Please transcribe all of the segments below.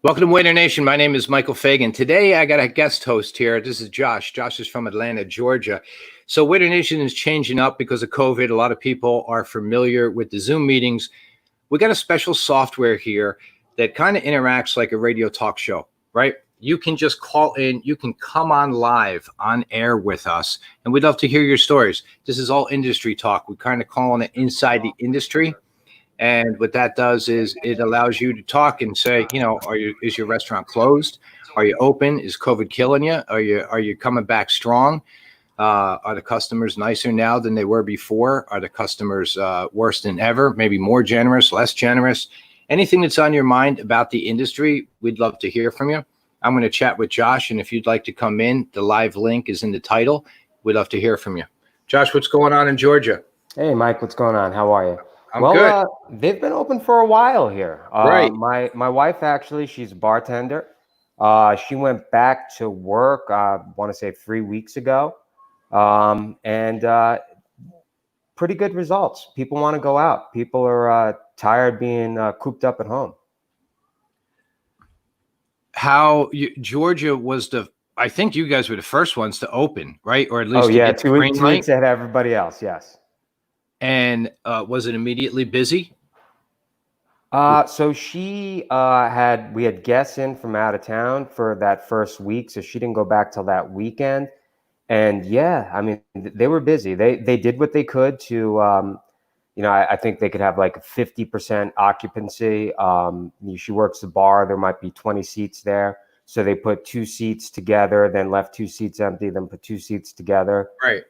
Welcome to Waiter Nation. My name is Michael Fagan. Today, I got a guest host here. This is Josh. Josh is from Atlanta, Georgia. So Waiter Nation is changing up because of COVID. A lot of people are familiar with the Zoom meetings. We got a special software here that kind of interacts like a radio talk show, right? You can just call in. You can come on live on air with us, and we'd love to hear your stories. This is all industry talk. We kind of calling it inside the industry. And what that does is it allows you to talk and say, is your restaurant closed? Are you open? Is COVID killing you? Are you coming back strong? Are the customers nicer now than they were before? Are the customers worse than ever? Maybe more generous, less generous? Anything that's on your mind about the industry, we'd love to hear from you. I'm going to chat with Josh, and if you'd like to come in, the live link is in the title. We'd love to hear from you. Josh, what's going on in Georgia? Hey, Mike, what's going on? How are you? I'm good. They've been open for a while here. Right. My wife, actually, she's a bartender. She went back to work, I want to say 3 weeks ago. And pretty good results. People want to go out. People are tired being cooped up at home. Georgia was I think you guys were the first ones to open, right? Or at least 2 weeks ahead of everybody else, yes. And was it immediately busy? So we had guests in from out of town for that first week, so she didn't go back till that weekend. And yeah, I mean, they were busy. They did what they could to, I think they could have like a 50% occupancy. She works the bar. There might be 20 seats there. So they put 2 seats together, then left 2 seats empty, then put 2 seats together, right?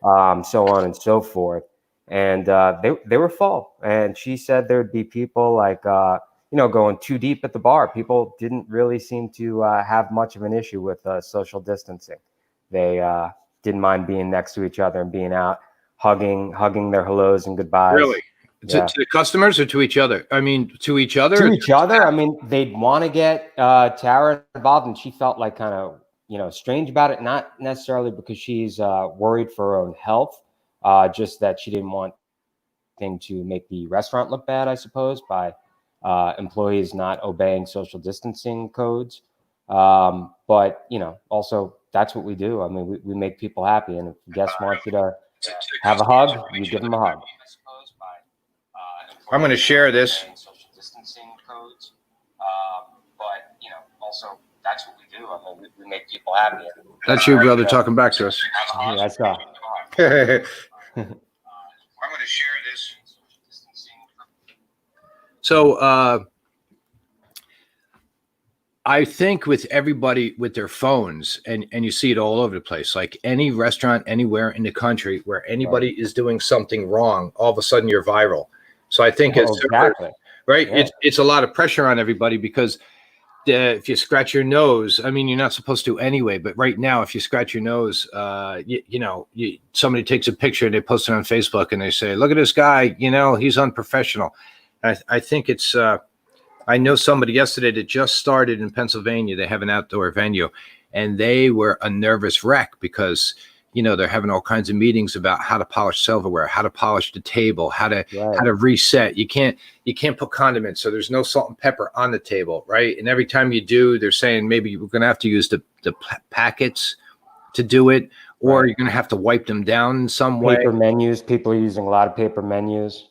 So on and so forth. And they were full. And she said there'd be people like, going too deep at the bar. People didn't really seem to have much of an issue with social distancing. They didn't mind being next to each other and being out, hugging their hellos and goodbyes. Really? Yeah. To the customers or to each other? I mean, to each other? To each other. I mean, they'd want to get Tara involved, and she felt like kind of, strange about it. Not necessarily because she's worried for her own health, just that she didn't want anything to make the restaurant look bad, I suppose, by employees not obeying social distancing codes. But, also that's what we do. I mean, we make people happy. And if a guest wants you to have a hug, you give them a hug. I'm going to share this. Social distancing codes. But, also that's what we do. I mean, we make people happy. That's you, brother, talking back to us. Yeah, that's all. I'm going to share this. So I think with everybody with their phones, and you see it all over the place, like any restaurant anywhere in the country where anybody is doing something wrong, all of a sudden you're viral. So I think exactly. Right. Yeah. It's a lot of pressure on everybody because if you scratch your nose, I mean, you're not supposed to anyway, but right now, if you scratch your nose, somebody takes a picture and they post it on Facebook and they say, look at this guy, he's unprofessional. I think it's, I know somebody yesterday that just started in Pennsylvania. They have an outdoor venue and they were a nervous wreck because, they're having all kinds of meetings about how to polish silverware, how to polish the table, how to reset. You can't put condiments. So there's no salt and pepper on the table. Right. And every time you do, they're saying maybe we're going to have to use the packets to do it, or you're going to have to wipe them down in some way. Paper menus. People are using a lot of paper menus.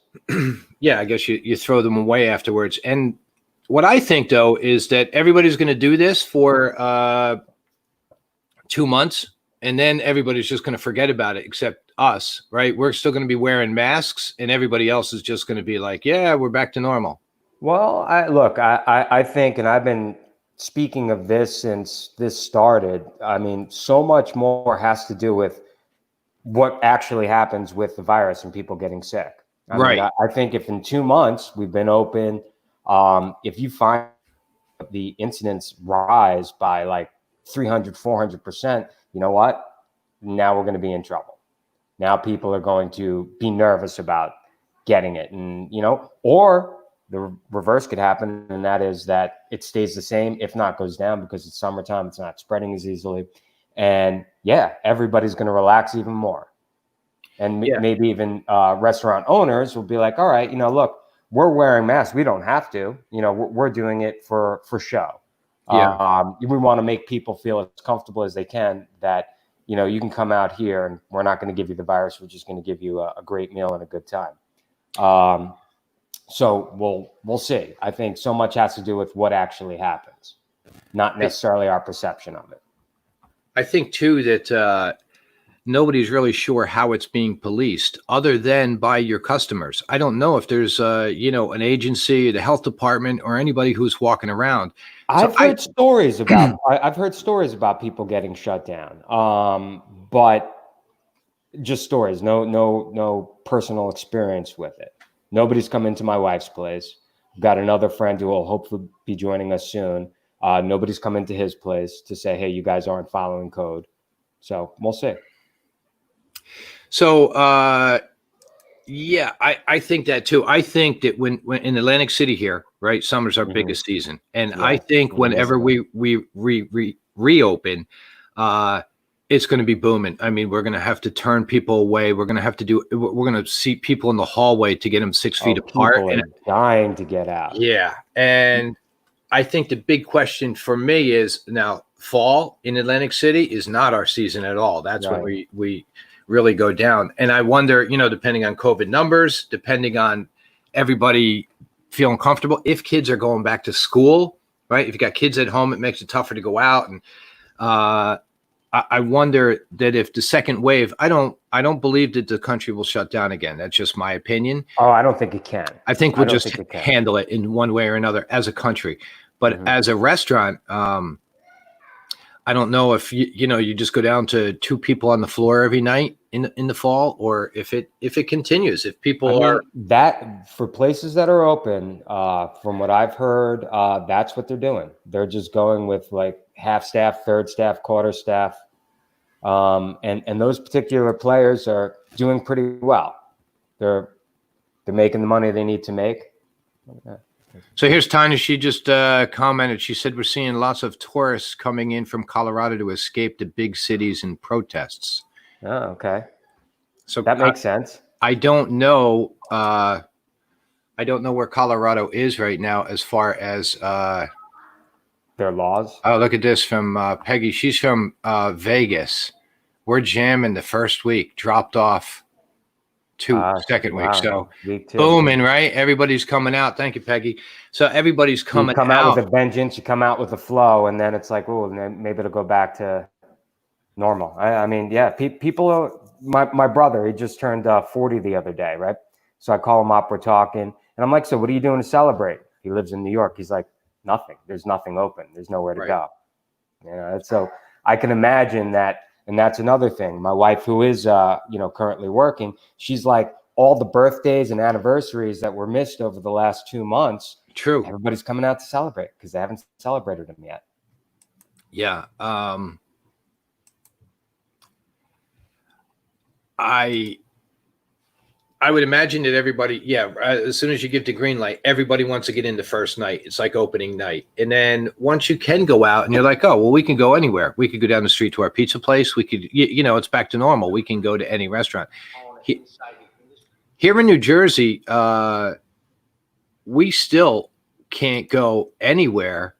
Yeah. I guess you throw them away afterwards. And what I think, though, is that everybody's going to do this for 2 months. And then everybody's just going to forget about it, except us, right? We're still going to be wearing masks, and everybody else is just going to be like, yeah, we're back to normal. Well, I think, and I've been speaking of this since this started, I mean, so much more has to do with what actually happens with the virus and people getting sick. I mean, I think if in 2 months we've been open, if you find the incidents rise by like 300, 400%, you know what? Now we're going to be in trouble. Now people are going to be nervous about getting it. And, or the reverse could happen. And that is that it stays the same, if not goes down, because it's summertime. It's not spreading as easily. And yeah, everybody's going to relax even more. And maybe even restaurant owners will be like, all right, look, we're wearing masks. We don't have to, we're doing it for show. Yeah. We want to make people feel as comfortable as they can that, you can come out here and we're not going to give you the virus. We're just going to give you a great meal and a good time. So we'll see. I think so much has to do with what actually happens, not necessarily our perception of it. I think too that nobody's really sure how it's being policed other than by your customers. I don't know if there's an agency, the health department, or anybody who's walking around. I've heard stories about people getting shut down, but just stories. No personal experience with it. Nobody's come into my wife's place. I've got another friend who will hopefully be joining us soon. Nobody's come into his place to say, "Hey, you guys aren't following code." So we'll see. So, yeah, I think that too. I think that when in Atlantic City here, right, summer's our biggest season, and I think whenever we reopen, it's going to be booming. I mean, we're going to have to turn people away. We're going to see people in the hallway to get them 6 feet apart. People are dying to get out. Yeah, and I think the big question for me is now fall in Atlantic City is not our season at all. That's when we really go down. And I wonder, depending on COVID numbers, depending on everybody feeling comfortable, if kids are going back to school, right? If you got kids at home, it makes it tougher to go out. And I wonder that if the second wave, I don't believe that the country will shut down again. That's just my opinion. Oh, I don't think it can. I think we'll just handle it in one way or another as a country. But as a restaurant, I don't know if you just go down to 2 people on the floor every night in the fall, or if it continues, if people are that for places that are open, from what I've heard, that's what they're doing. They're just going with like half staff, third staff, quarter staff. And those particular players are doing pretty well. They're making the money they need to make. So here's Tanya. She just commented. She said, we're seeing lots of tourists coming in from Colorado to escape the big cities and protests. Oh, okay. So that makes sense. I don't know. I don't know where Colorado is right now as far as their laws. Oh, look at this from Peggy. She's from Vegas. We're jamming the first week, dropped off second week. So booming, right? Everybody's coming out. Thank you, Peggy. So everybody's coming out. You come out with a vengeance. You come out with a flow, and then it's like, oh, maybe it'll go back to normal. I mean, yeah, people are, my brother, he just turned 40 the other day, right? So I call him up, we're talking, and I'm like, so what are you doing to celebrate? He lives in New York. He's like, nothing. There's nothing open. There's nowhere to go. So I can imagine that. And that's another thing. My wife, who is, currently working, she's like, all the birthdays and anniversaries that were missed over the last 2 months. True. Everybody's coming out to celebrate because they haven't celebrated them yet. Yeah. I would imagine that everybody, as soon as you give the green light, everybody wants to get in the first night. It's like opening night. And then once you can go out and you're like, oh, well, we can go anywhere. We could go down the street to our pizza place. We could, it's back to normal. We can go to any restaurant. Here in New Jersey, we still can't go anywhere.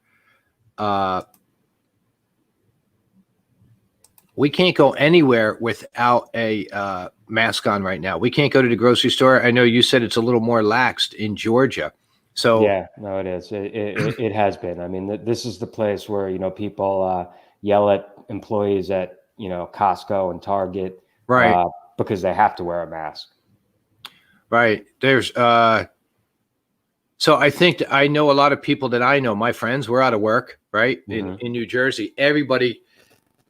We can't go anywhere without a mask on right now. We can't go to the grocery store. I know you said it's a little more laxed in Georgia. So yeah, no, it is. It has been. I mean, this is the place where, people yell at employees at, Costco and Target, right? Because they have to wear a mask. Right. There's so I think I know a lot of people that I know, my friends, were out of work, right? In New Jersey.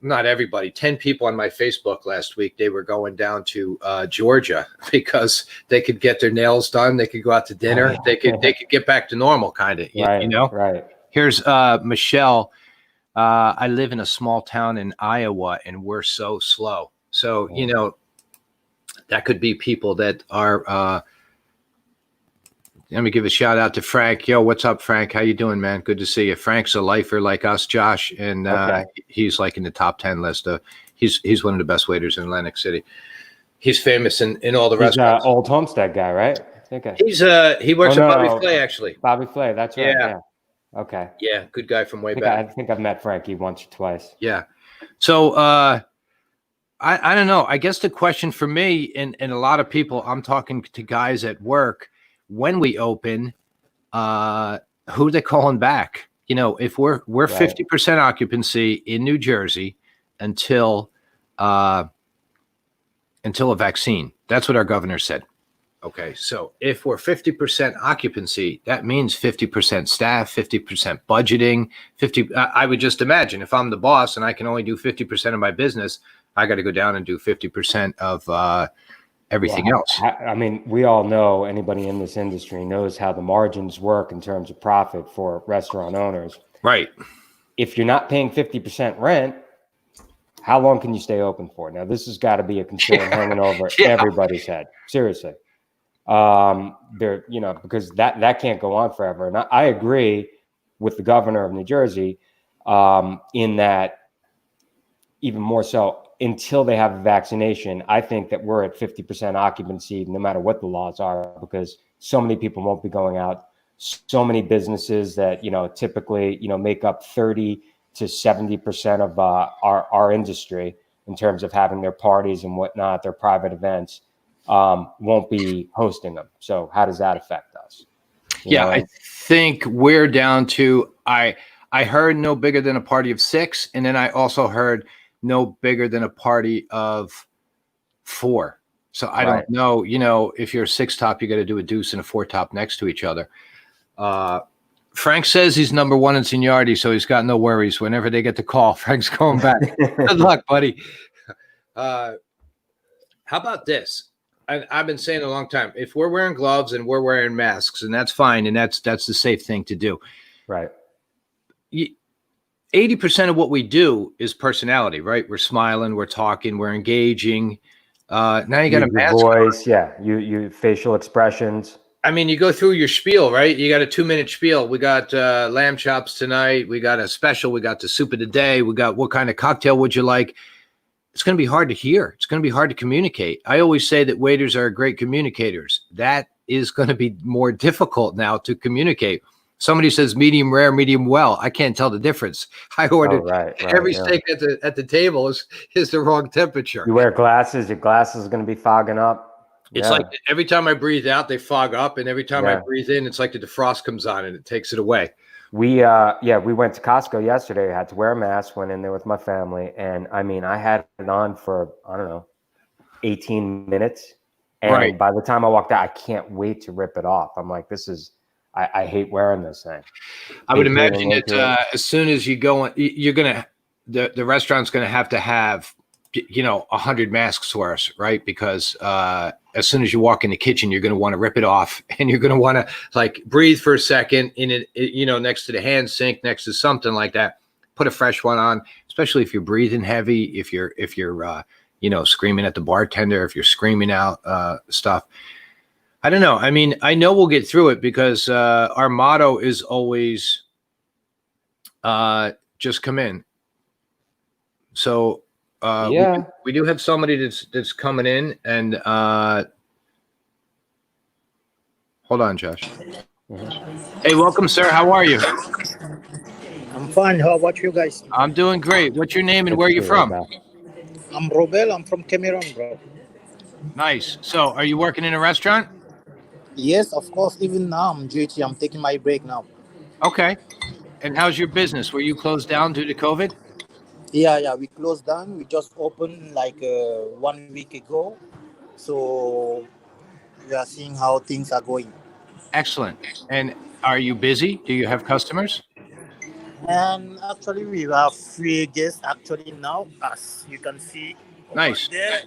Not everybody, 10 people on my Facebook last week, they were going down to Georgia because they could get their nails done. They could go out to dinner. They could get back to normal, kind of, Right. Here's Michelle. I live in a small town in Iowa and we're so slow. So, that could be people that are, let me give a shout out to Frank. Yo, what's up, Frank? How you doing, man? Good to see you. Frank's a lifer like us, Josh, and he's like in the top 10 list. He's one of the best waiters in Atlantic City. He's famous in all the restaurants. Old Homestead guy, right? He works at Bobby Flay, actually. Bobby Flay, that's right. Yeah. Okay. Yeah, good guy from way I back. think I've met Frankie once or twice. Yeah. So I don't know. I guess the question for me and a lot of people, I'm talking to guys at work, when we open, who they calling back? You know, if we're Right. 50% occupancy in New Jersey until a vaccine. That's what our governor said. Okay, so if we're 50% occupancy, that means 50% staff, 50% budgeting, 50. I would just imagine if I'm the boss and I can only do 50% of my business, I got to go down and do 50% of everything Well, else. I mean, we all know, anybody in this industry knows how the margins work in terms of profit for restaurant owners. Right. If you're not paying 50% rent, how long can you stay open for? Now, this has got to be a concern hanging over everybody's head. Seriously. There, you know, because that can't go on forever. And I agree with the governor of New Jersey in that, even more so, until they have a vaccination, I think that we're at 50% occupancy, no matter what the laws are, because so many people won't be going out. So many businesses that, you know, typically, you know, make up 30 to 70% of our industry in terms of having their parties and whatnot, their private events, won't be hosting them. So how does that affect us? Yeah, I think we're down to, I heard no bigger than a party of 6, and then I also heard no bigger than a party of 4. So I don't know, you know, if you're a 6 top, you got to do a deuce and a 4 top next to each other. Frank says he's number 1 in seniority, so he's got no worries. Whenever they get the call, Frank's going back. Good luck, buddy. How about this? I've been saying a long time, if we're wearing gloves and we're wearing masks, and that's fine, and that's the safe thing to do. Right. 80% of what we do is personality, right? We're smiling, we're talking, we're engaging. Now you got a mask voice, you facial expressions. I mean, you go through your spiel, right? You got a 2-minute spiel. We got lamb chops tonight. We got a special. We got the soup of the day. We got what kind of cocktail would you like? It's going to be hard to hear. It's going to be hard to communicate. I always say that waiters are great communicators. That is going to be more difficult now to communicate. Somebody says medium rare, medium well. I can't tell the difference. I ordered every steak at the table is the wrong temperature. You wear glasses. Your glasses are going to be fogging up. It's like every time I breathe out, they fog up, and every time I breathe in, it's like the defrost comes on and it takes it away. We went to Costco yesterday. I had to wear a mask. Went in there with my family, and I mean, I had it on for, I don't know, 18 minutes, and by the time I walked out, I can't wait to rip it off. I'm like, this is. I hate wearing this thing. I would imagine that as soon as you go, you're gonna the restaurant's gonna have 100 masks worth, right? Because as soon as you walk in the kitchen, you're going to want to rip it off, and you're going to want to like breathe for a second in it, next to the hand sink, next to something like that. Put a fresh one on, especially if you're breathing heavy, if you're screaming at the bartender, if you're screaming out stuff. I don't know. I mean, I know we'll get through it because our motto is always just come in. So we do have somebody that's coming in, and hold on, Josh. Hey, welcome, sir. How are you? I'm fine. How about you guys? I'm doing great. What's your name and where are you from? I'm Robel. I'm from Cameroon, bro. Nice. So, are you working in a restaurant? Yes, of course. Even now, I'm duty. I'm taking my break now. Okay. And how's your business? Were you closed down due to COVID? Yeah. We closed down. We just opened like 1 week ago. So we are seeing how things are going. Excellent. And are you busy? Do you have customers? And actually, we have 3 guests actually now, as you can see. Nice. There.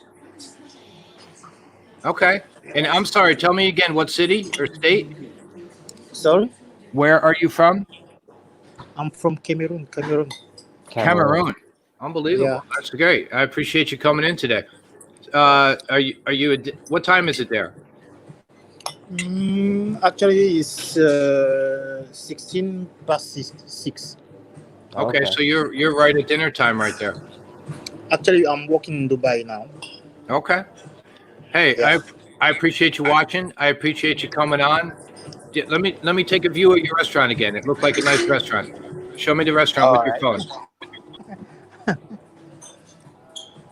Okay. And I'm sorry, tell me again, what city or state? Sorry? Where are you from? I'm from Cameroon. Cameroon. Unbelievable. Yeah. That's great. I appreciate you coming in today. Are you what time is it there? Actually, it's 16 past 6. Okay, so you're right at dinner time right there. Actually, I'm working in Dubai now. Okay. Hey, yeah. I appreciate you watching. I appreciate you coming on. Yeah, let me take a view at your restaurant again. It looked like a nice restaurant. Show me the restaurant with your phone.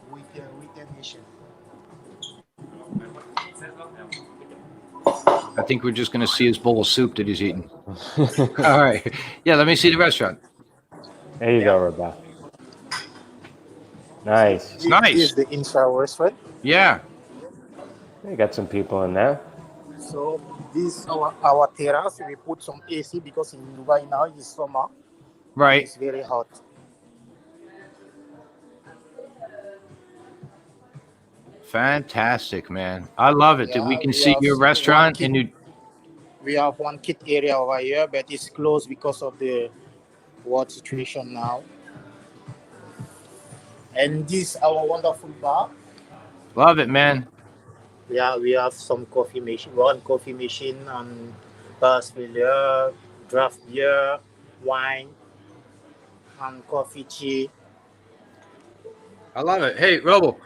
With mission. I think we're just going to see his bowl of soup that he's eating. All right. Yeah, let me see the restaurant. There you go, Rebecca. Nice. It's nice. This is the in-shower restaurant. Yeah. You got some people in there. So this our terrace. We put some AC because in Dubai now it's summer. Right. It's very hot. Fantastic, man. I love it that we Yeah, can we see have your restaurant one and you. We have one kit area over here, but it's closed because of the war situation now. And this our wonderful bar. Love it, man. Yeah, we have some coffee machine, one coffee machine and bus filler, draft beer, wine, and coffee tea. I love it. Hey, Robo,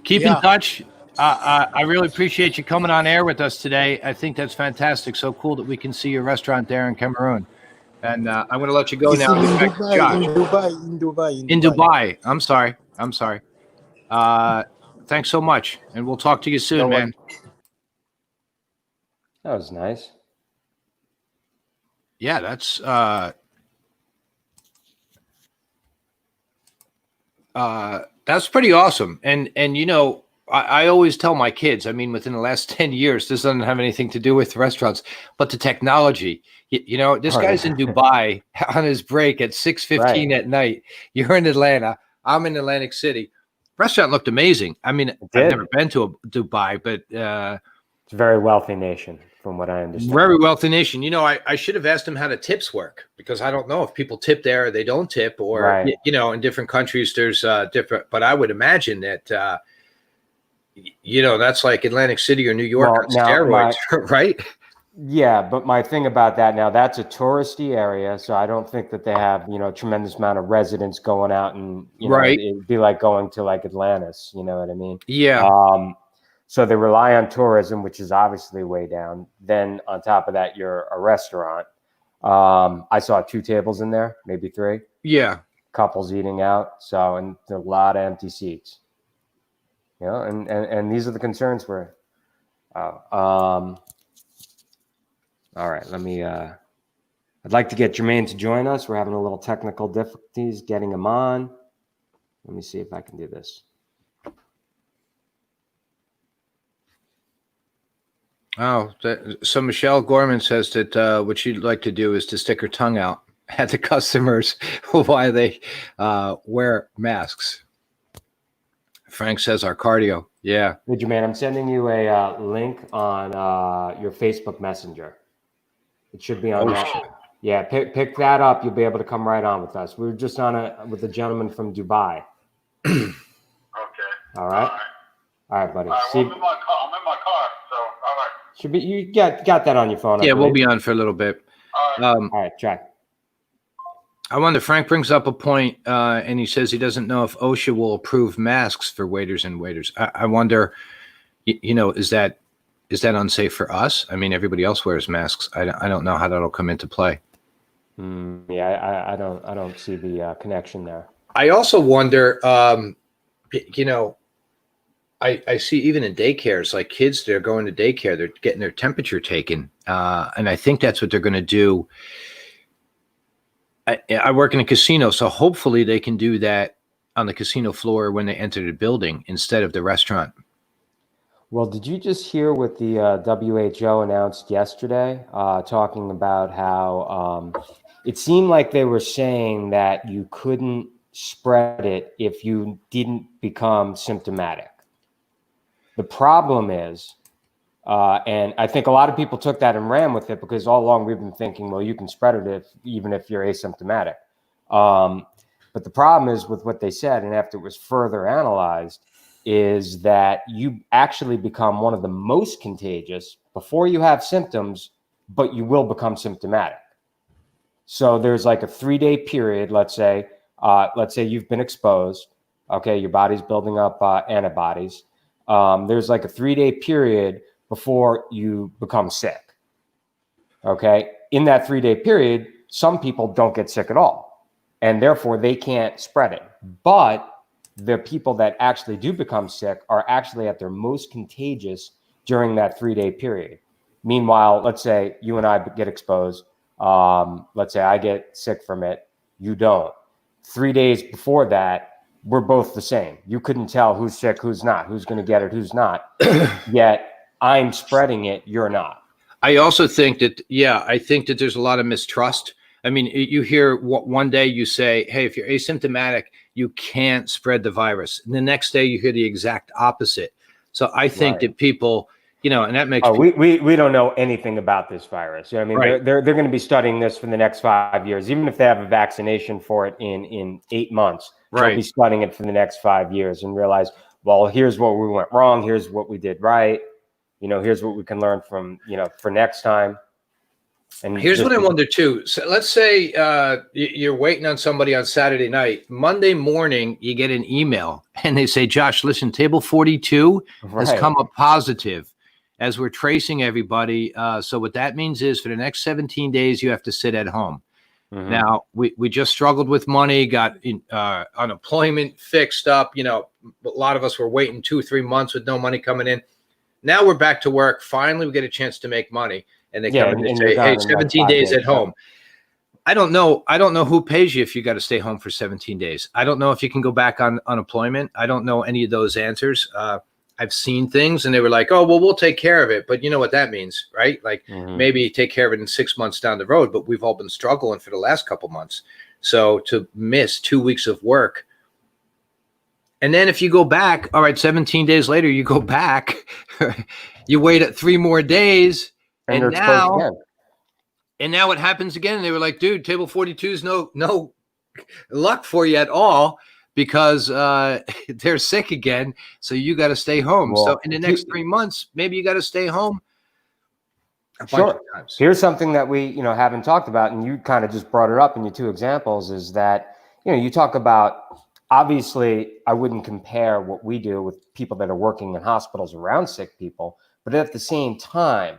keep Yeah. in touch. I really appreciate you coming on air with us today. I think that's fantastic. So cool that we can see your restaurant there in Cameroon. And I'm going to let you go It's now. in Get back to Dubai, Josh. in Dubai. I'm sorry. Thanks so much. And we'll talk to you soon, No man. That was nice. Yeah, that's pretty awesome. And you know, I always tell my kids, I mean, within the last 10 years, this doesn't have anything to do with restaurants, but the technology. You know, this Right. guy's in Dubai on his break at 6:15 Right. at night. You're in Atlanta. I'm in Atlantic City. Restaurant looked amazing. I mean, I've did. never been to Dubai, but It's a very wealthy nation, from what I understand. very wealthy nation. You know, I should have asked him how the tips work because I don't know if people tip there or they don't tip, or Right. you know, in different countries there's different. But I would imagine that you know, that's like Atlantic City or New York Well, on now steroids, right? Yeah, but my thing about that now, that's a touristy area, so I don't think that they have, you know, a tremendous amount of residents going out and, you know, Right. it'd be like going to like Atlantis, you know what I mean? Yeah. So they rely on tourism, which is obviously way down. Then on top of that, you're a restaurant. I saw 2 tables in there, maybe 3, Yeah. couples eating out. So, and there are a lot of empty seats. You know, and these are the concerns we're, all right, let me, I'd like to get Jermaine to join us. We're having a little technical difficulties getting him on. Let me see if I can do this. Oh, so Michelle Gorman says that what she'd like to do is to stick her tongue out at the customers while they wear masks. Frank says our cardio. Yeah. Hey, Jermaine, I'm sending you a link on your Facebook Messenger. It should be on Oh, that. shit. Yeah, pick that up. You'll be able to come right on with us. We were just on with a gentleman from Dubai. Okay. All right. All right, buddy. All right, See, well, I'm in my car, so all right. should be you got that on your phone? I Yeah, we'll believe. be on for a little bit. All right. All right, check. I wonder, Frank brings up a point, and he says he doesn't know if OSHA will approve masks for waiters and waiters. I wonder, you know, is that unsafe for us? I mean, everybody else wears masks. I don't know how that'll come into play. Yeah, I don't see the connection there. I also wonder, you know, I see even in daycares, like kids, they're going to daycare, they're getting their temperature taken. And I think that's what they're going to do. I work in a casino, so hopefully they can do that on the casino floor when they enter the building instead of the restaurant. Well, did you just hear what the WHO announced yesterday, talking about how it seemed like they were saying that you couldn't spread it if you didn't become symptomatic. The problem is, and I think a lot of people took that and ran with it because all along we've been thinking, well, you can spread it even if you're asymptomatic. But the problem is with what they said, and after it was further analyzed, is that you actually become one of the most contagious before you have symptoms, but you will become symptomatic. So there's like a 3-day period, let's say you've been exposed. Okay, your body's building up antibodies. There's like a 3-day period before you become sick. Okay. In that 3-day period, some people don't get sick at all, and therefore they can't spread it. But the people that actually do become sick are actually at their most contagious during that 3-day period. Meanwhile, let's say you and I get exposed. Let's say I get sick from it. You don't. 3 days before that, we're both the same. You couldn't tell who's sick, who's not, who's going to get it, who's not. Yet I'm spreading it, you're not. I also think that, I think that there's a lot of mistrust. I mean, you hear one day you say, hey, if you're asymptomatic, you can't spread the virus. And the next day you hear the exact opposite. So I think that people, and that makes we don't know anything about this virus. I mean, Right. they're going to be studying this for the next 5 years. Even if they have a vaccination for it in 8 months, they'll Right. be studying it for the next 5 years and realize, well, here's what we went wrong. Here's what we did right. Here's what we can learn from, for next time. And Here's what I wonder too. So let's say you're waiting on somebody on Saturday night. Monday morning, you get an email and they say, Josh, listen, table 42 has come up positive as we're tracing everybody. So what that means is for the next 17 days, you have to sit at home. Mhm. Now, we just struggled with money, got unemployment fixed up. A lot of us were waiting 2-3 months with no money coming in. Now we're back to work. Finally, we get a chance to make money. And they come in and say, hey, 17 days at home. I don't know who pays you if you got to stay home for 17 days. I don't know if you can go back on unemployment. I don't know any of those answers. I've seen things and they were like, oh, well, we'll take care of it. But you know what that means, right? Like maybe take care of it in 6 months down the road, but we've all been struggling for the last couple months. So to miss 2 weeks of work. And then if you go back, all right, 17 days later, you go back, you wait 3 more days. And now it happens again. They were like, dude, table 42 is no luck for you at all because they're sick again. So you got to stay home. Well, so in the next 3 months, maybe you got to stay home a bunch Sure. of times. Here's something that we, haven't talked about, and you kind of just brought it up in your 2 examples, is that, you talk about, obviously, I wouldn't compare what we do with people that are working in hospitals around sick people, but at the same time,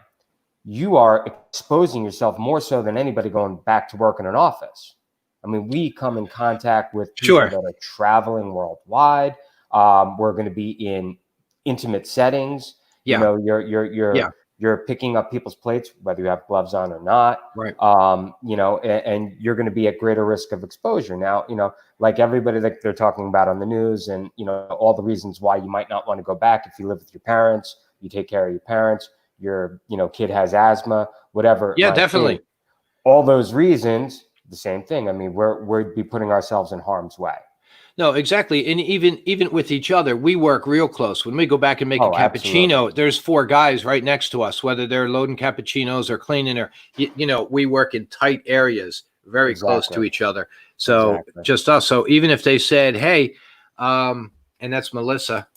you are exposing yourself more so than anybody going back to work in an office. I mean, we come in contact with people that are traveling worldwide. We're going to be in intimate settings. Yeah. You're picking up people's plates, whether you have gloves on or not. Right. And you're going to be at greater risk of exposure. Now, like everybody that they're talking about on the news and, all the reasons why you might not want to go back if you live with your parents, you take care of your parents, your, kid has asthma, whatever. Yeah, definitely. Be. All those reasons, the same thing. I mean, we'd be putting ourselves in harm's way. No, exactly. And even with each other, we work real close. When we go back and make a cappuccino, absolutely. There's 4 guys right next to us, whether they're loading cappuccinos or cleaning or, we work in tight areas, very close to each other. So just us. So even if they said, hey, and that's Melissa.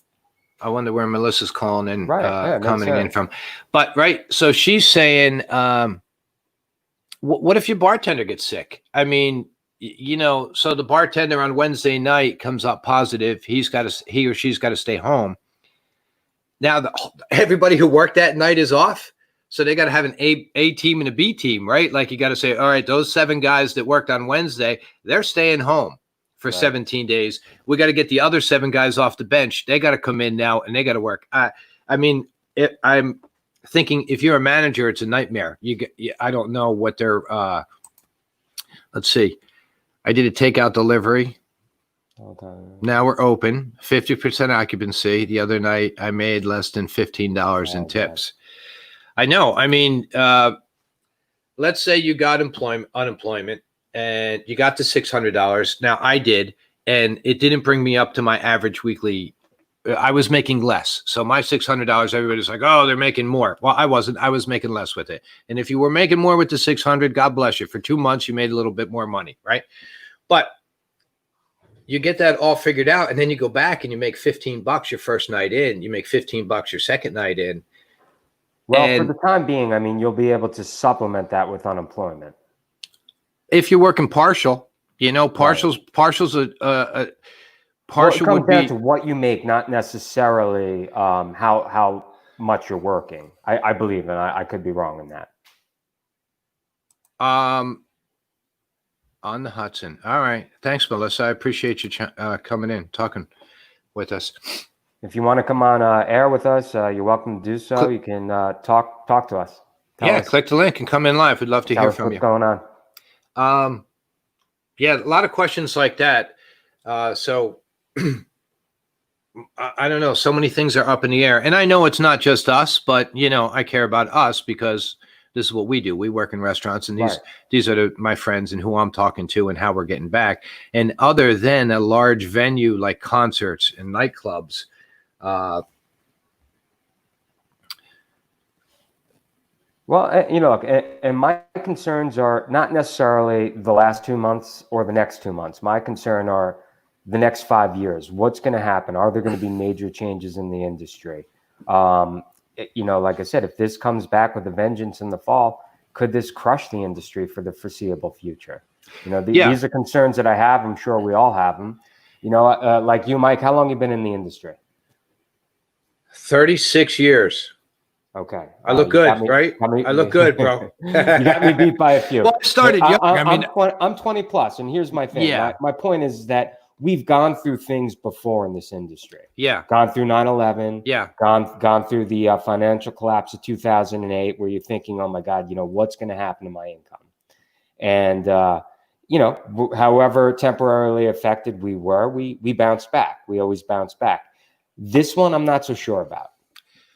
I wonder where Melissa's calling in, commenting in from. But so she's saying, what if your bartender gets sick? I mean, so the bartender on Wednesday night comes up positive. He or she's got to stay home. Now everybody who worked that night is off. So they got to have an A team and a B team, right? Like you got to say, all right, those 7 guys that worked on Wednesday, they're staying home for 17 days. We got to get the other 7 guys off the bench. They got to come in now and they got to work. I'm thinking if you're a manager, it's a nightmare. I don't know what they're, let's see. I did a takeout delivery. Okay. Now we're open, 50% occupancy. The other night I made less than $15 in tips. I know. I mean, let's say you got unemployment and you got to $600. Now I did, and it didn't bring me up to my average weekly. I was making less. So my $600, everybody's like, oh, they're making more. Well, I wasn't. I was making less with it. And if you were making more with the 600, God bless you. For 2 months, you made a little bit more money, right? But you get that all figured out, and then you go back and you make $15 your first night in. You make $15 your second night in. Well, for the time being, I mean, you'll be able to supplement that with unemployment. If you're working partial, partial's a partial it comes would be down to what you make, not necessarily how much you're working. I believe, and I could be wrong in that. On the Hudson. All right. Thanks, Melissa. I appreciate you coming in, talking with us. If you want to come on air with us, you're welcome to do so. You can talk to us. Tell us, click the link and come in live. We'd love to tell hear us from what's you. going on. Yeah, a lot of questions like that. So I don't know. So many things are up in the air, and I know it's not just us, but I care about us because this is what we do. We work in restaurants, and these are my friends and who I'm talking to and how we're getting back. And other than a large venue like concerts and nightclubs, well, look, and my concerns are not necessarily the last 2 months or the next 2 months. My concern are the next 5 years. What's going to happen? Are there going to be major changes in the industry? Like I said, if this comes back with a vengeance in the fall, could this crush the industry for the foreseeable future? These are concerns that I have. I'm sure we all have them. Like you, Mike, how long you been in the industry? 36 years. Okay. I look good, right? I look good, bro. You got me beat by a few. Well, I started young. I'm 20 plus, and here's my thing. Yeah. My point is that we've gone through things before in this industry. Yeah. Gone through 9/11. Yeah. Gone through the financial collapse of 2008, where you're thinking, oh my God, what's going to happen to my income? And however temporarily affected we were, we bounced back. We always bounce back. This one, I'm not so sure about.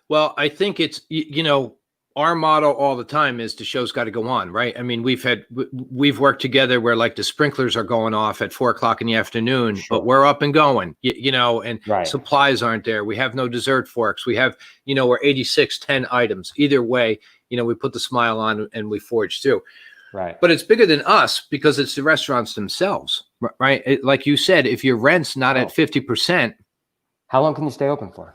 Well, I think it's, our motto all the time is the show's got to go on, right? I mean, we've worked together where like the sprinklers are going off at 4:00 in the afternoon, Sure. but we're up and going, and Right. Supplies aren't there. We have no dessert forks. We have, we're 86-10 items. Either way, we put the smile on and we forge through. Right. But it's bigger than us because it's the restaurants themselves, right? Like you said, if your rent's not at 50%, how long can you stay open for?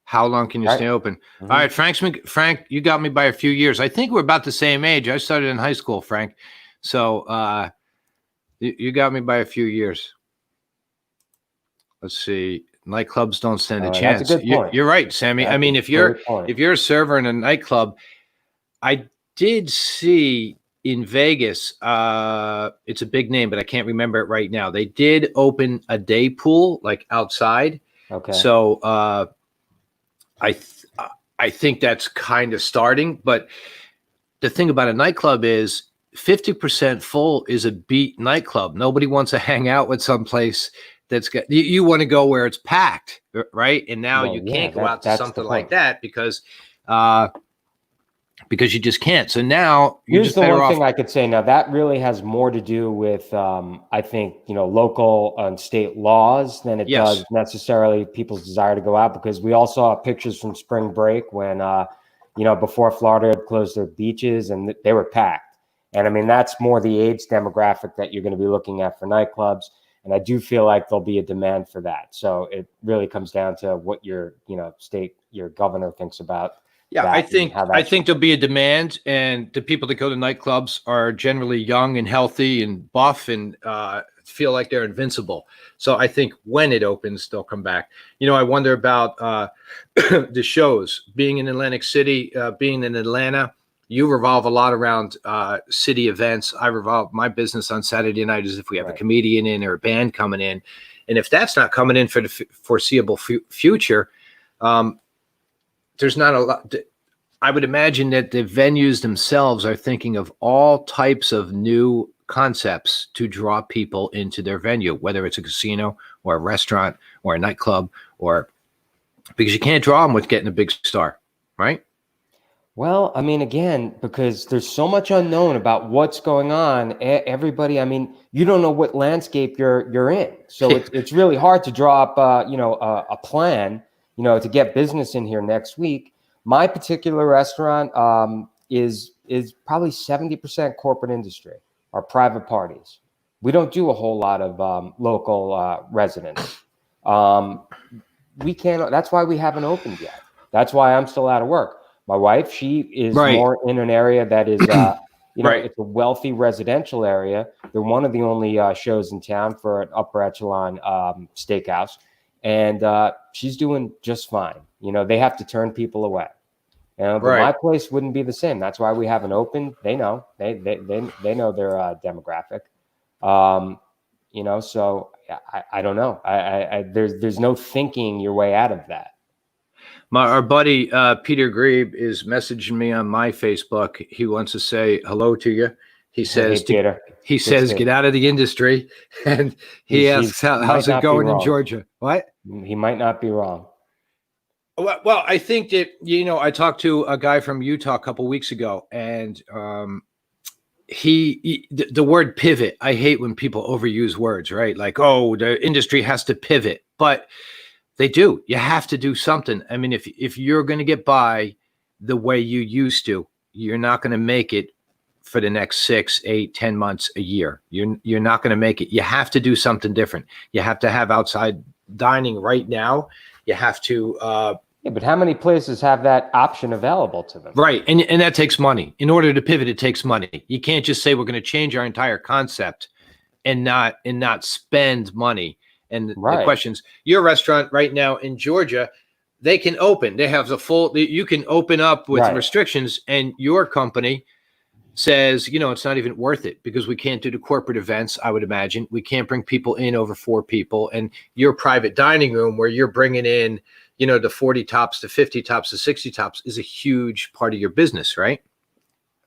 How long can you stay open? Mm-hmm. All right, Frank, you got me by a few years. I think we're about the same age. I started in high school, Frank. So you got me by a few years. Let's see. Nightclubs don't stand a chance. That's a good point. You're right, Sammy. I mean, if you're a server in a nightclub, I did see in Vegas, it's a big name, but I can't remember it right now. They did open a day pool like outside. Okay. So I think that's kind of starting, but the thing about a nightclub is 50% full is a beat nightclub. Nobody wants to hang out with someplace that's got, you want to go where it's packed, right? And now you can't go out to something like that because you just can't. So now you're here's just the better one off. thing I could say. Now that really has more to do with, I think, local and state laws than it does necessarily people's desire to go out, because we all saw pictures from spring break when, before Florida had closed their beaches and they were packed. And I mean, that's more the age demographic that you're going to be looking at for nightclubs. And I do feel like there'll be a demand for that. So it really comes down to what your, your governor thinks about. Yeah, I think there'll be a demand, and the people that go to nightclubs are generally young and healthy and buff and feel like they're invincible. So I think when it opens, they'll come back. I wonder about the shows. Being in Atlantic City, being in Atlanta, you revolve a lot around city events. I revolve my business on Saturday night as if we have a comedian in or a band coming in. And if that's not coming in for the foreseeable future, there's not a lot. I would imagine that the venues themselves are thinking of all types of new concepts to draw people into their venue, whether it's a casino or a restaurant or a nightclub, or because you can't draw them with getting a big star, right? Well, I mean, again, because there's so much unknown about what's going on. Everybody, I mean, you don't know what landscape you're in, so it's really hard to draw up, a plan, to get business in here next week. My particular restaurant is probably 70% corporate industry or private parties. We don't do a whole lot of local residents. We can't. That's why we haven't opened yet. That's why I'm still out of work. My wife, she is more in an area that is, it's a wealthy residential area. They're one of the only shows in town for an upper echelon steakhouse. And she's doing just fine. They have to turn people away. But Right. my place wouldn't be the same. That's why we haven't opened. They know. They know their demographic. So I don't know. There's no thinking your way out of that. Our buddy Peter Grebe is messaging me on my Facebook. He wants to say hello to you. He says, Hey, Peter. he says, get out of the industry. And he asks, how's it going in Georgia? What? He might not be wrong. Well, I think that, I talked to a guy from Utah a couple weeks ago, and the word pivot, I hate when people overuse words, right? Like, oh, the industry has to pivot, but they do. You have to do something. I mean, if you're going to get by the way you used to, you're not going to make it for the next 6, 8, 10 months, a year. You're not going to make it. You have to do something different. You have to have outside dining right now. You have to. But how many places have that option available to them? Right, and that takes money. In order to pivot, it takes money. You can't just say we're going to change our entire concept and not spend money. And the questions, your restaurant right now in Georgia, they can open. They have you can open up with restrictions, and your company says, it's not even worth it because we can't do the corporate events, I would imagine. We can't bring people in over 4 people. And your private dining room where you're bringing in, the 40 tops, the 50 tops, the 60 tops is a huge part of your business, right?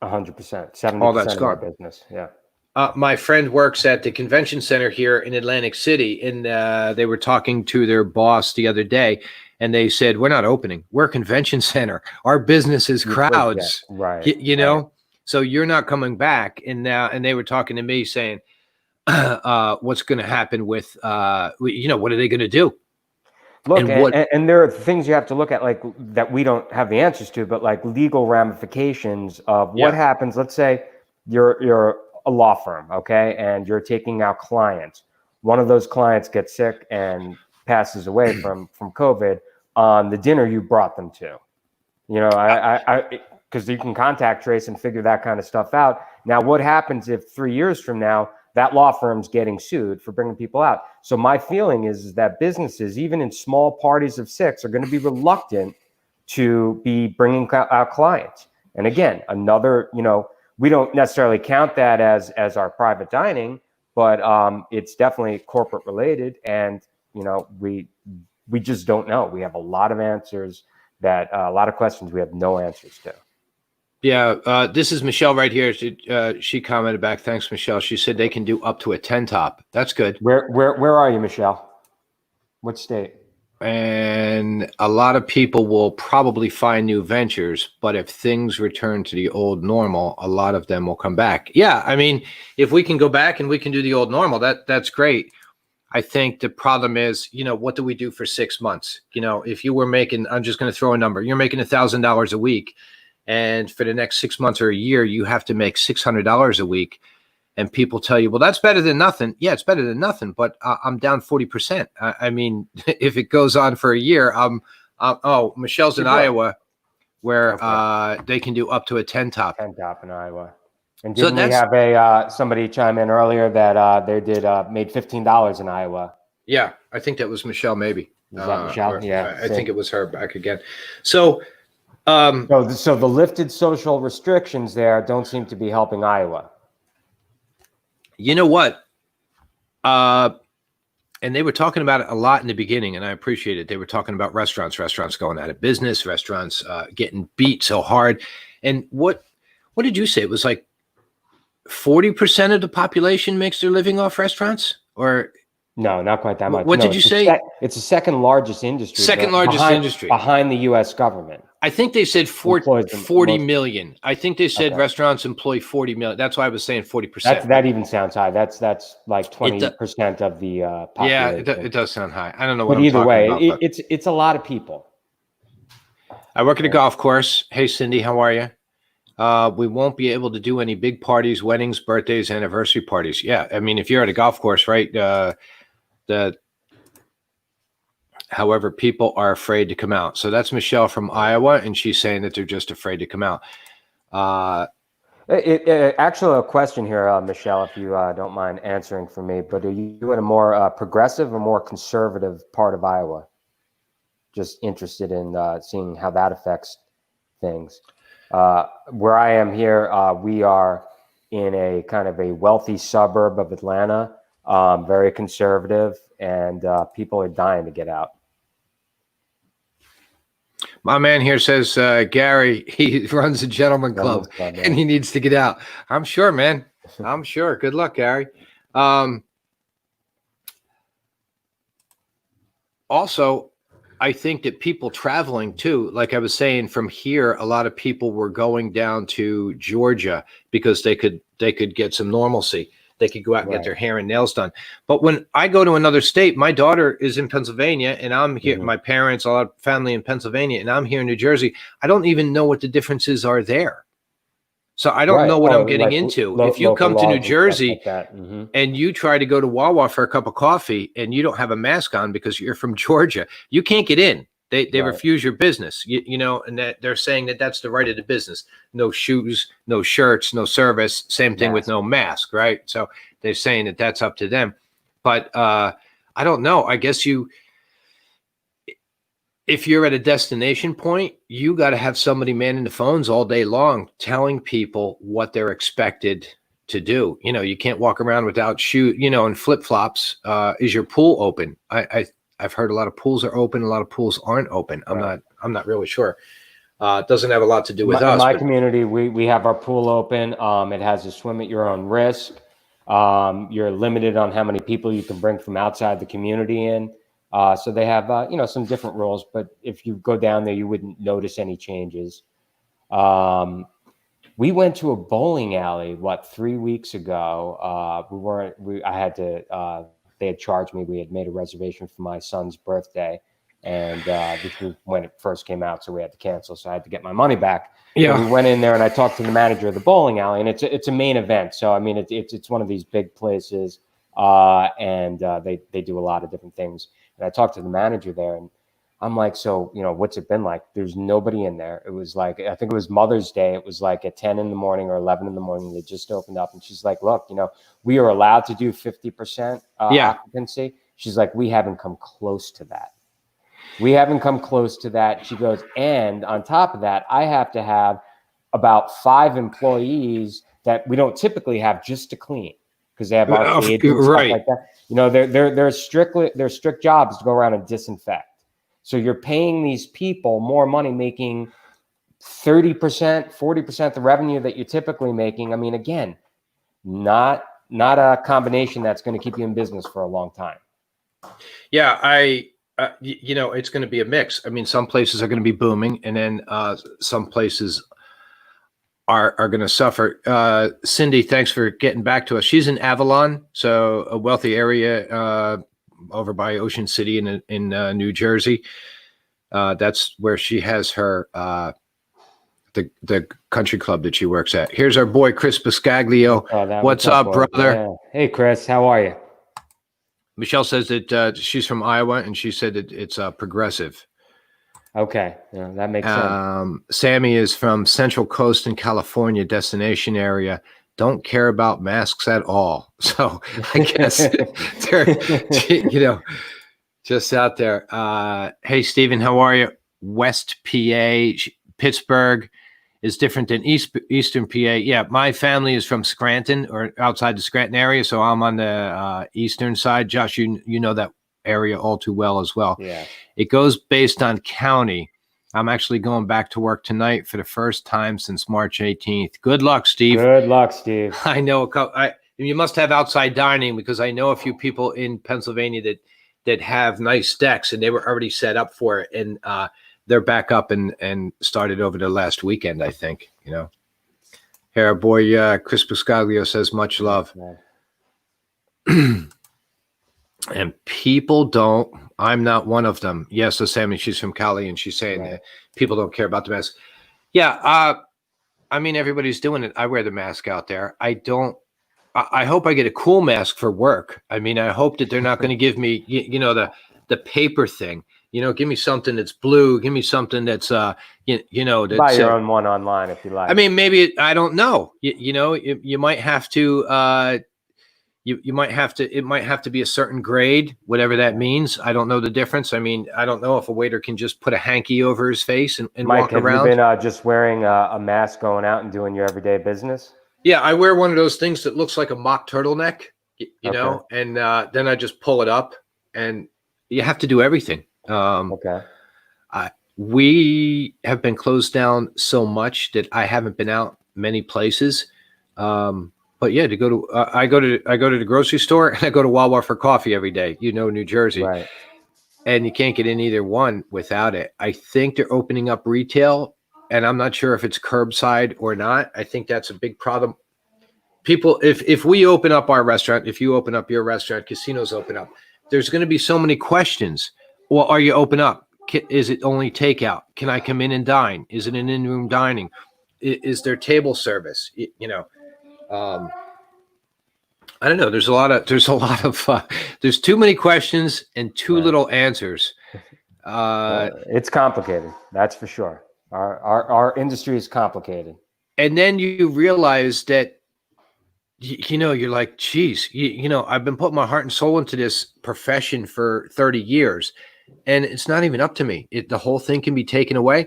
100%, 70% of our business, yeah. My friend works at the convention center here in Atlantic City, and they were talking to their boss the other day, and they said, we're not opening. We're a convention center. Our business is crowds, right? So you're not coming back. And they were talking to me saying, what's going to happen with, what are they going to do? Look, and there are things you have to look at, like that we don't have the answers to, but like legal ramifications of what happens. Let's say you're a law firm, okay, and you're taking out clients. One of those clients gets sick and passes away from COVID on the dinner you brought them to. Because you can contact trace and figure that kind of stuff out. Now, what happens if 3 years from now that law firm's getting sued for bringing people out? So my feeling is that businesses, even in small parties of 6, are going to be reluctant to be bringing out clients. And again, another, we don't necessarily count that as our private dining, but it's definitely corporate related. And, we just don't know. We have a lot of answers a lot of questions we have no answers to. Yeah, this is Michelle right here. She commented back. Thanks, Michelle. She said they can do up to a 10 top. That's good. Where are you, Michelle? What state? And a lot of people will probably find new ventures, but if things return to the old normal, a lot of them will come back. Yeah, I mean, if we can go back and we can do the old normal, that's great. I think the problem is, what do we do for 6 months? If you were making, I'm just going to throw a number, you're making $1,000 a week. And for the next 6 months or a year, you have to make $600 a week. And people tell you, well, that's better than nothing. Yeah, it's better than nothing, but I'm down 40%. I mean, if it goes on for a year, Michelle's in Iowa, where they can do up to a 10 top. 10 top in Iowa. And didn't we have somebody chime in earlier that they made $15 in Iowa? Yeah, I think that was Michelle, maybe. Was that Michelle? Yeah. I think it was her back again. So, so the lifted social restrictions there don't seem to be helping Iowa. You know what? And they were talking about it a lot in the beginning, and I appreciate it. They were talking about restaurants going out of business, restaurants getting beat so hard. And what did you say? It was like 40% of the population makes their living off restaurants? Or no, not quite that much. What did you say? It's the second largest industry. Industry behind the U.S. government. I think they said 40 million. I think they said restaurants employ 40 million. That's why I was saying 40%. That even sounds high. That's like 20% of the population. Yeah, it does sound high. I don't know what. But either way, it's a lot of people. I work at a golf course. Hey, Cindy, how are you? We won't be able to do any big parties, weddings, birthdays, anniversary parties. Yeah, I mean, if you're at a golf course, right? However, people are afraid to come out. So that's Michelle from Iowa, and she's saying that they're just afraid to come out. Actually, a question here, Michelle, if you don't mind answering for me, but are you in a more progressive or more conservative part of Iowa? Just interested in seeing how that affects things. Where I am here, we are in a kind of a wealthy suburb of Atlanta, very conservative, and people are dying to get out. My man here says, Gary, he runs a gentleman club and he needs to get out. I'm sure, man. I'm sure. Good luck, Gary. Also, I think that people traveling too, like I was saying, from here, a lot of people were going down to Georgia because they could get some normalcy. They could go out and get their hair and nails done. But when I go to another state, my daughter is in Pennsylvania and I'm here, my parents, a lot of family in Pennsylvania, and I'm here in New Jersey. I don't even know what the differences are there. So I don't know what I'm getting into. If you come to New Jersey and you try to go to Wawa for a cup of coffee and you don't have a mask on because you're from Georgia, you can't get in. They refuse your business, you know, and that they're saying that that's the right of the business. No shoes, no shirts, no service. Same thing with no mask, right? So they're saying that that's up to them. But I don't know. I guess if you're at a destination point, you got to have somebody manning the phones all day long, telling people what they're expected to do. You know, you can't walk around without shoes, you know, and flip flops. Is your pool open? I've heard a lot of pools are open. A lot of pools aren't open. I'm not really sure. It doesn't have a lot to do with us. In my community, we have our pool open. It has a swim at your own risk. You're limited on how many people you can bring from outside the community in. So they have, you know, some different rules, but if you go down there, you wouldn't notice any changes. We went to a bowling alley, 3 weeks ago. They had charged me. We had made a reservation for my son's birthday, and this was when it first came out, so we had to cancel. So I had to get my money back. Yeah, so we went in there, and I talked to the manager of the bowling alley, and it's a main event. So I mean, it's one of these big places, and they do a lot of different things. And I talked to the manager there, and I'm like, so, you know, what's it been like? There's nobody in there. It was like, I think it was Mother's Day. It was like at 10 in the morning or 11 in the morning. They just opened up. And she's like, look, you know, we are allowed to do 50% occupancy. She's like, we haven't come close to that. We haven't come close to that. She goes, and on top of that, I have to have about 5 employees that we don't typically have just to clean, because they have arcades and stuff like that. You know, they're strict jobs to go around and disinfect. So you're paying these people more money, making 30%, 40% the revenue that you're typically making. I mean, again, not a combination that's going to keep you in business for a long time. Yeah, you know, it's going to be a mix. I mean, some places are going to be booming, and then some places are going to suffer. Cindy, thanks for getting back to us. She's in Avalon, so a wealthy area over by Ocean City in New Jersey. That's where she has her the country club that she works at. Here's our boy Chris Buscaglio. What's up, brother? Yeah. Hey, Chris, how are you? Michelle says that she's from Iowa, and she said that it's progressive. Okay, yeah, that makes sense. Sammy is from Central Coast in California, destination area. Don't care about masks at all. So I guess they're, you know, just out there. Hey, Stephen, how are you? West PA, Pittsburgh is different than Eastern PA. Yeah, my family is from Scranton, or outside the Scranton area, so I'm on the eastern side. Josh, you know that area all too well as well. Yeah. It goes based on county. I'm actually going back to work tonight for the first time since March 18th. Good luck, Steve. Good luck, Steve. I know a couple. You must have outside dining, because I know a few people in Pennsylvania that have nice decks, and they were already set up for it, and they're back up and started over the last weekend, I think. You know, here our boy Chris Buscaglio says much love. And people don't. I'm not one of them. Yes, so Sammy, she's from Cali, and she's saying that people don't care about the mask. Yeah, I mean, everybody's doing it. I wear the mask out there. I hope I get a cool mask for work. I mean, I hope that they're not going to give me, you know, the paper thing. You know, give me something that's blue. Give me something that's, you know, that's, buy your own one online if you like. I mean, maybe I don't know. You know, you might have to. you might have to, it might have to be a certain grade, whatever that means. I don't know the difference. I mean, I don't know if a waiter can just put a hanky over his face and Mike, walk have around. you been just wearing a mask going out and doing your everyday business? Yeah, I wear one of those things that looks like a mock turtleneck, you know, and then I just pull it up, and you have to do everything. Okay. We have been closed down so much that I haven't been out many places. But yeah, to go to I go to the grocery store, and I go to Wawa for coffee every day. You know, New Jersey, Right. and you can't get in either one without it. I think they're opening up retail, and I'm not sure if it's curbside or not. I think that's a big problem. People, if we open up our restaurant, if you open up your restaurant, casinos open up, there's going to be so many questions. Well, are you open up? Is it only takeout? Can I come in and dine? Is it an in-room dining? Is there table service? You know, I don't know. There's there's too many questions and too little answers. It's complicated. That's for sure. Our industry is complicated. And then you realize that, you know, you're like, geez, you know, I've been putting my heart and soul into this profession for 30 years, and it's not even up to me. The whole thing can be taken away.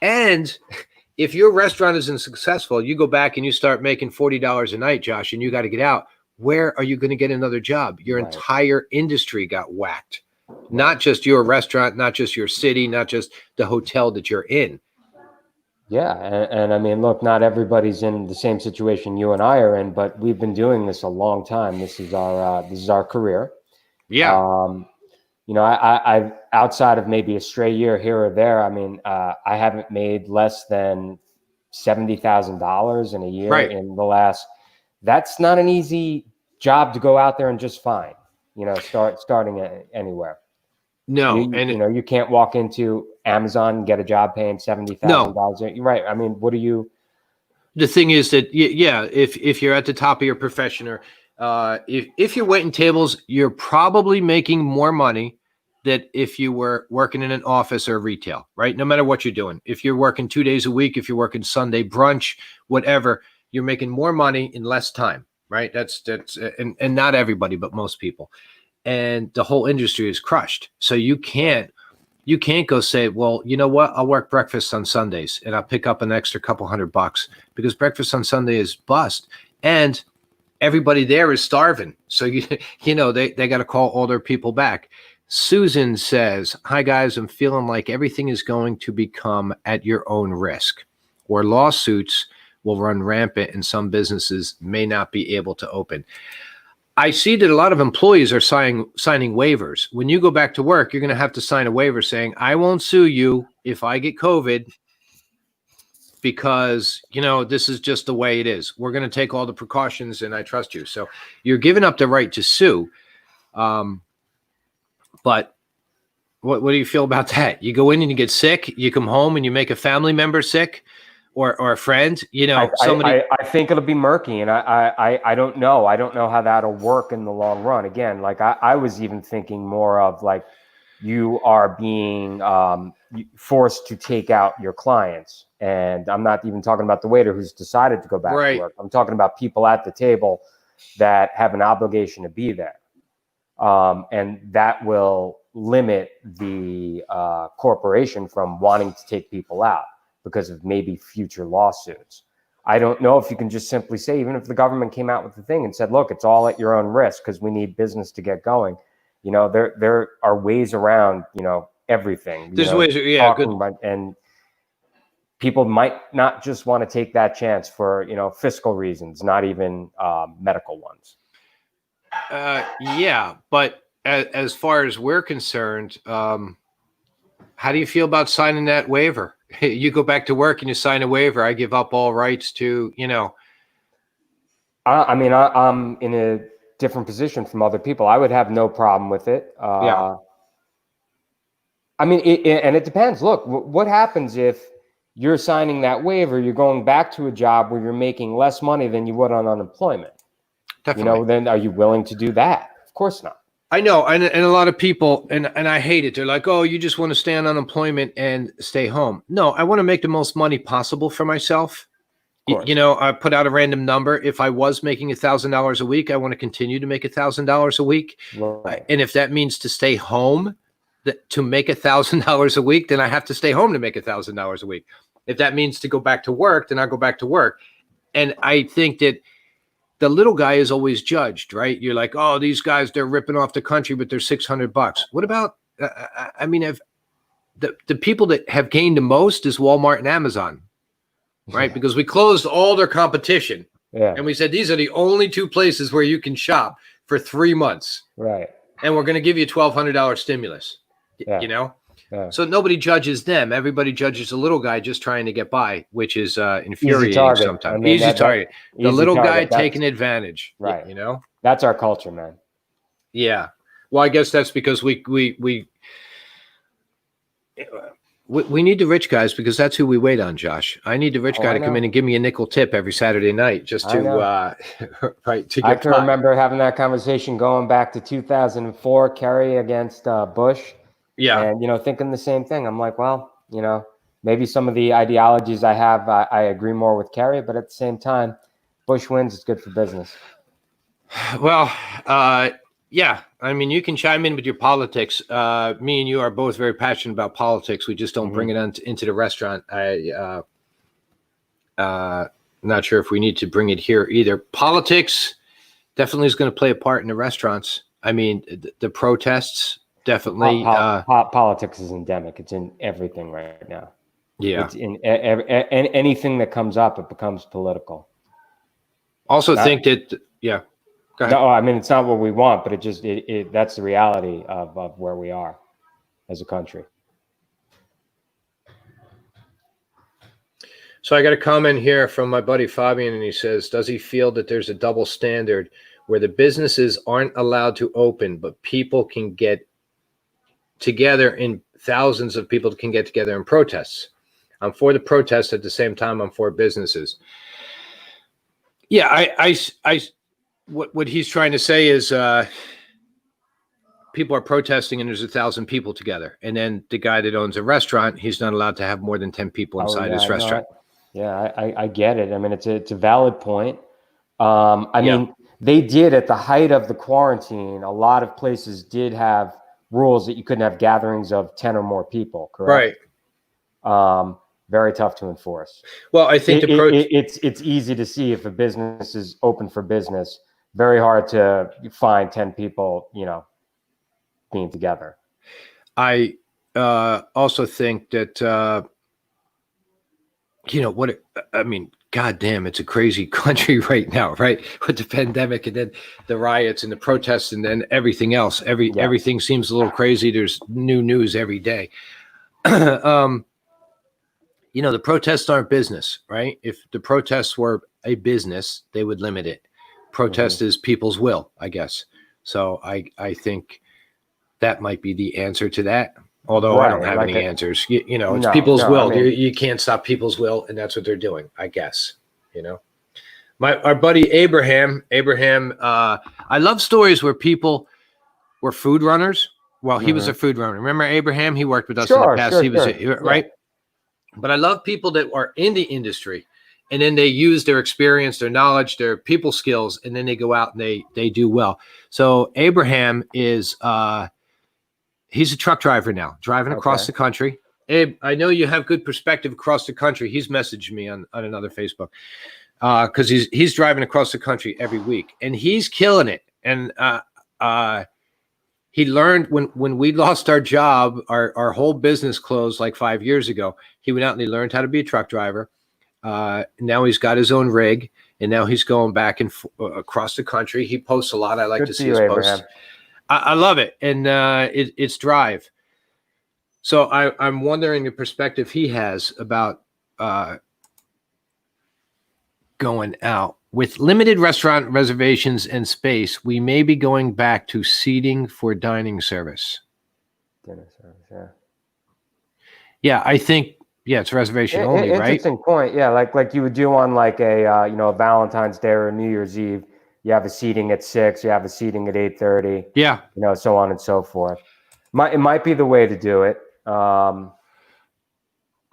And if your restaurant isn't successful, you go back and you start making $40 a night, Josh, and you got to get out. Where are you going to get another job? Your entire industry got whacked. Not just your restaurant, not just your city, not just the hotel that you're in. Yeah, and I mean, look, not everybody's in the same situation you and I are in, but we've been doing this a long time. This is our career. Yeah. You know, I've outside of maybe a stray year here or there. I mean, I haven't made less than $70,000 in a year in the last. That's not an easy job to go out there and just find. You know, starting anywhere. No, you know, you can't walk into Amazon and get a job paying $70,000. You're right. I mean, what do you? The thing is that, yeah, if you're at the top of your profession, or if you're waiting tables, you're probably making more money than if you were working in an office or retail, right? No matter what you're doing. If you're working 2 days a week, if you're working Sunday brunch, whatever, you're making more money in less time, right? That's and not everybody, but most people. And the whole industry is crushed. So you can't go say, well, you know what? I'll work breakfast on Sundays and I'll pick up an extra couple $100, because breakfast on Sunday is bust. And everybody there is starving. So, you know, they got to call all their people back. Susan says, hi guys, I'm feeling like everything is going to become at your own risk, or lawsuits will run rampant and some businesses may not be able to open. I see that a lot of employees are signing waivers. When you go back to work, you're going to have to sign a waiver saying, I won't sue you if I get COVID, because, you know, this is just the way it is. We're going to take all the precautions and I trust you. So you're giving up the right to sue. But what do you feel about that? You go in and you get sick, you come home and you make a family member sick, or a friend, you know, somebody. I think it'll be murky, and I don't know. I don't know how that'll work in the long run. Again, like I was even thinking more of like you are being forced to take out your clients, and I'm not even talking about the waiter who's decided to go back to work. I'm talking about people at the table that have an obligation to be there, and that will limit the corporation from wanting to take people out because of maybe future lawsuits. I don't know if you can just simply say, even if the government came out with the thing and said, look, it's all at your own risk because we need business to get going. You know, there are ways around, you know, everything. There's ways, yeah, good. And people might not just want to take that chance for, you know, fiscal reasons, not even medical ones. Yeah, but as far as we're concerned, how do you feel about signing that waiver? You go back to work and you sign a waiver. I give up all rights to, you know. I mean, I'm in a different position from other people. I would have no problem with it. Yeah. I mean, and it depends. Look, what happens if you're signing that waiver, you're going back to a job where you're making less money than you would on unemployment? Definitely. You know, then are you willing to do that? Of course not. I know, and a lot of people, and I hate it. They're like, oh, you just want to stay on unemployment and stay home. No, I want to make the most money possible for myself. course. You know, I put out a random number. If I was making $1,000 a week, I want to continue to make $1,000 a week. Right. And if that means to stay home to make $1,000 a week, then I have to stay home to make $1,000 a week. If that means to go back to work, then I go back to work. And I think that the little guy is always judged, right? You're like, oh, these guys, they're ripping off the country, but they're $600. What about, I mean, if the people that have gained the most is Walmart and Amazon, right? Because we closed all their competition. Yeah. And we said, these are the only two places where you can shop for 3 months. Right. And we're going to give you $1,200 stimulus, Yeah. you know? Yeah. So nobody judges them. Everybody judges the little guy just trying to get by, which is infuriating target. sometimes. I mean, Easy target. The easy little target, guy taking advantage, Right. you know? That's our culture, man. Yeah. Well, I guess that's because we need the rich guys because that's who we wait on, Josh. I need the rich guy I to come know. in and give me a nickel tip every Saturday night just I know. to right to I get can by. remember having that conversation going back to 2004, Kerry against Bush. Yeah. And, thinking the same thing. I'm like, well, maybe some of the ideologies I have, I agree more with Kerry, but at the same time, Bush wins, it's good for business. Well, yeah. I mean, you can chime in with your politics. Me and you are both very passionate about politics. We just don't bring it into the restaurant. Not sure if we need to bring it here either. Politics definitely is going to play a part in the restaurants. I mean, the protests definitely. Politics is endemic. It's in everything right now. Yeah. It's in anything that comes up, it becomes political. Also think that, yeah. Go ahead. No, I mean, it's not what we want, but that's the reality of where we are as a country. So I got a comment here from my buddy Fabian, and he says, does he feel that there's a double standard where the businesses aren't allowed to open, but people can get together and thousands of people can get together in protests? I'm for the protests. At the same time, I'm for businesses. Yeah, what he's trying to say is people are protesting and there's 1,000 people together. And then the guy that owns a restaurant, he's not allowed to have more than 10 people inside his restaurant. I get it. I mean, it's a valid point. I mean, they did at the height of the quarantine, a lot of places did have rules that you couldn't have gatherings of 10 or more people, correct? Right. Very tough to enforce. Well, I think it's easy to see if a business is open for business. Very hard to find 10 people, being together. I also think that God damn, it's a crazy country right now, right? With the pandemic and then the riots and the protests and then everything else. Everything seems a little crazy. There's new news every day. The protests aren't business, right? If the protests were a business, they would limit it. Protest is people's will, I guess. So I think that might be the answer to that. Although I don't have any answers. It's people's will. I mean, you can't stop people's will, and that's what they're doing, I guess. Our buddy Abraham, I love stories where people were food runners. Well, he was a food runner. Remember Abraham? He worked with us in the past. He was right. But I love people that are in the industry and then they use their experience, their knowledge, their people skills, and then they go out and they do well. So Abraham is he's a truck driver now, driving across the country. Abe, I know you have good perspective across the country. He's messaged me on another Facebook because he's driving across the country every week and he's killing it. And he learned when we lost our job, our whole business closed like 5 years ago. He went out and he learned how to be a truck driver. Now he's got his own rig, and now he's going back and across the country. He posts a lot. I like to see his posts. I love it, and it's drive. So I'm wondering the perspective he has about going out. With limited restaurant reservations and space, we may be going back to seating for dining service. Dinner service, yeah. I think, it's reservation only, right? Interesting point. Yeah, like you would do on like a a Valentine's Day or a New Year's Eve. You have a seating at 6. You have a seating at 8:30. Yeah. So on and so forth. It might be the way to do it.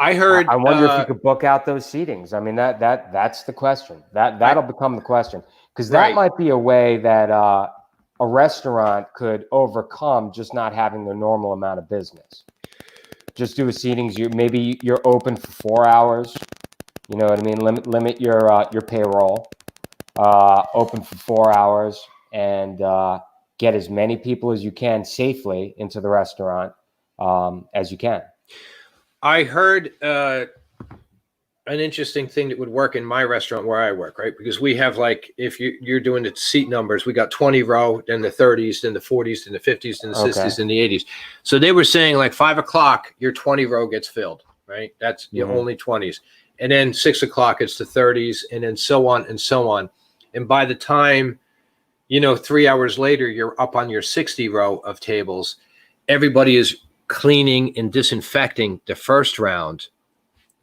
I heard. I wonder if you could book out those seatings. I mean, that's the question. That'll become the question, because that Right. might be a way that a restaurant could overcome just not having the normal amount of business. Just do a seatings. Maybe you're open for 4 hours. You know what I mean? Limit your payroll. Open for 4 hours and get as many people as you can safely into the restaurant as you can. I heard an interesting thing that would work in my restaurant where I work, right? Because we have, like, if you're doing the seat numbers, we got 20 row, then the 30s, then the 40s, then the 50s, then the 60s, and the 80s. So they were saying, like, 5 o'clock, your 20 row gets filled, right? That's your only 20s. And then 6 o'clock, it's the 30s, and then so on and so on. And by the time, 3 hours later, you're up on your 60 row of tables, everybody is cleaning and disinfecting the first round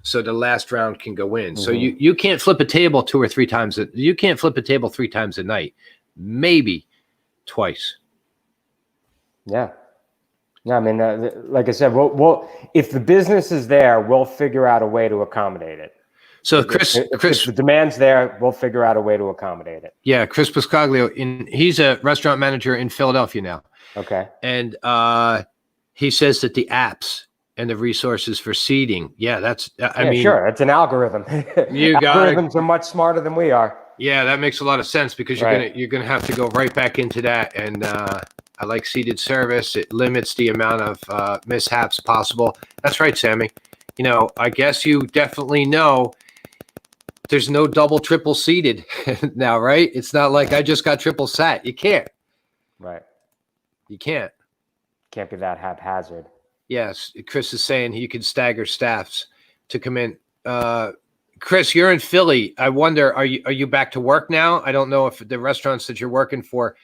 so the last round can go in. So you can't flip a table 2 or 3 times. You can't flip a table 3 times a night, maybe twice. Yeah. I mean, like I said, we'll if the business is there, we'll figure out a way to accommodate it. So Chris, if the demand's there, we'll figure out a way to accommodate it. Yeah, Chris Pascaglio, he's a restaurant manager in Philadelphia now. Okay. And he says that the apps and the resources for seating, I mean, sure, it's an algorithm. Algorithms are much smarter than we are. Yeah, that makes a lot of sense, because you're gonna have to go right back into that. And I like seated service. It limits the amount of mishaps possible. That's right, Sammy. I guess you definitely know there's no double, triple seated now, right? It's not like I just got triple sat. You can't. Right. You can't. Can't be that haphazard. Yes, Chris is saying you can stagger staffs to come in. Chris, you're in Philly. I wonder, are you back to work now? I don't know if the restaurants that you're working for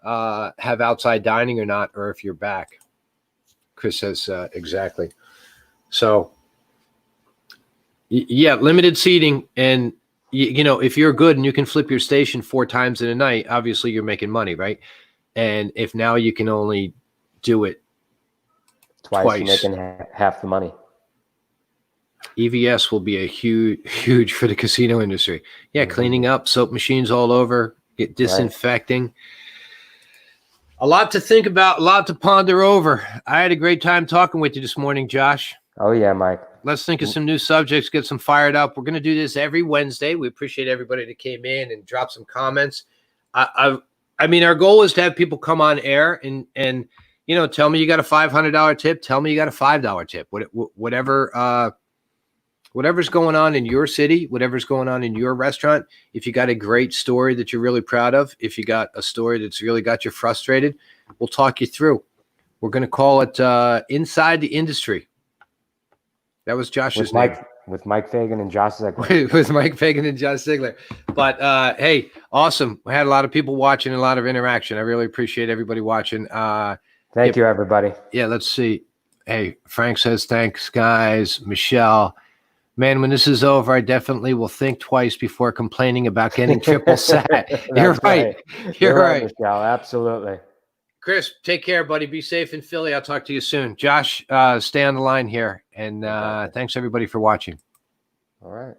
have outside dining or not, or if you're back. Chris says exactly. So, yeah, limited seating, and if you're good and you can flip your station 4 times in a night, obviously you're making money, right? And if now you can only do it twice, you're making half the money. EVS will be a huge for the casino industry. Yeah, cleaning up, soap machines all over, get disinfecting. Right. A lot to think about, a lot to ponder over. I had a great time talking with you this morning, Josh. Oh yeah, Mike. Let's think of some new subjects, get some fired up. We're going to do this every Wednesday. We appreciate everybody that came in and dropped some comments. I mean, our goal is to have people come on air and tell me you got a $500 tip. Tell me you got a $5 tip. Whatever's going on in your city, whatever's going on in your restaurant. If you got a great story that you're really proud of, if you got a story that's really got you frustrated, we'll talk you through. We're going to call it Inside the Industry. That was Josh's name. With Mike Fagan and Josh Ziegler. With Mike Fagan and Josh Ziegler. But hey, awesome. We had a lot of people watching, a lot of interaction. I really appreciate everybody watching. Thank you, everybody. Yeah, let's see. Hey, Frank says, thanks, guys. Michelle, man, when this is over, I definitely will think twice before complaining about getting triple sat. You're right. You're right, Michelle. Absolutely. Chris, take care, buddy. Be safe in Philly. I'll talk to you soon. Josh, stay on the line here. And thanks, everybody, for watching. All right.